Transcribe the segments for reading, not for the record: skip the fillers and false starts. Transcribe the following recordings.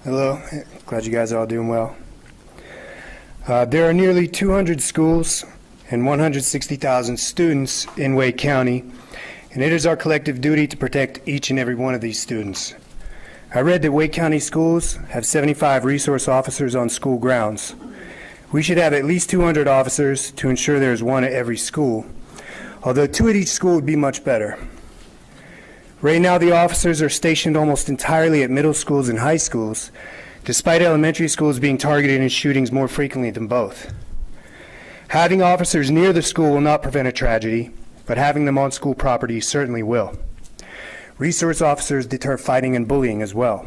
Hello, glad you guys are all doing well. There are nearly 200 schools and 160,000 students in Wake County, and it is our collective duty to protect each and every one of these students. I read that Wake County schools have 75 resource officers on school grounds. We should have at least 200 officers to ensure there is one at every school, although 2 at each school would be much better. Right now, the officers are stationed almost entirely at middle schools and high schools, despite elementary schools being targeted in shootings more frequently than both. Having officers near the school will not prevent a tragedy, but having them on school property certainly will. Resource officers deter fighting and bullying as well.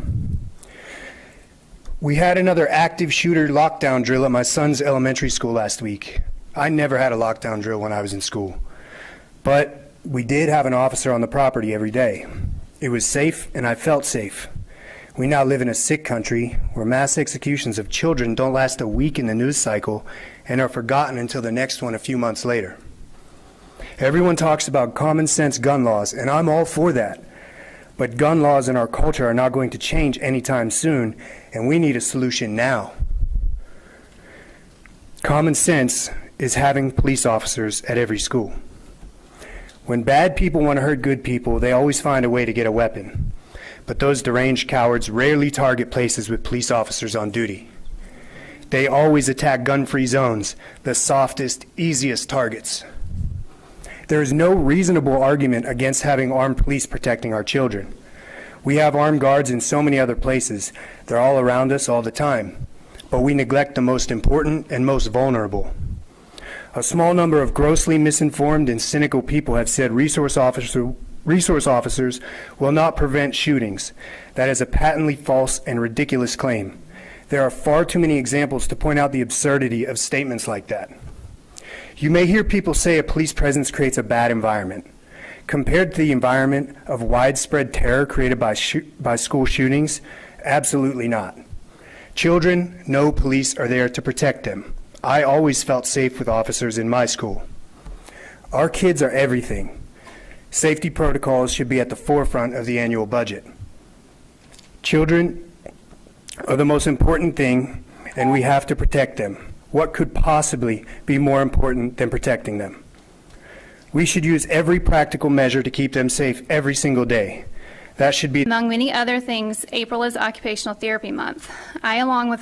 We had another active shooter lockdown drill at my son's elementary school last week. I never had a lockdown drill when I was in school, but we did have an officer on the property every day. It was safe, and I felt safe. We now live in a sick country where mass executions of children don't last a week in the news cycle and are forgotten until the next one a few months later. Everyone talks about common sense gun laws, and I'm all for that. But gun laws in our culture are not going to change anytime soon, and we need a solution now. Common sense is having police officers at every school. When bad people want to hurt good people, they always find a way to get a weapon. But those deranged cowards rarely target places with police officers on duty. They always attack gun-free zones, the softest, easiest targets. There is no reasonable argument against having armed police protecting our children. We have armed guards in so many other places. They're all around us all the time. But we neglect the most important and most vulnerable. A small number of grossly misinformed and cynical people have said resource officers will not prevent shootings. That is a patently false and ridiculous claim. There are far too many examples to point out the absurdity of statements like that. You may hear people say a police presence creates a bad environment. Compared to the environment of widespread terror created by school shootings, absolutely not. Children know police are there to protect them. I always felt safe with officers in my school. Our kids are everything. Safety protocols should be at the forefront of the annual budget. Children are the most important thing, and we have to protect them. What could possibly be more important than protecting them? We should use every practical measure to keep them safe every single day. That should be. Among many other things, April is Occupational Therapy Month. I, along with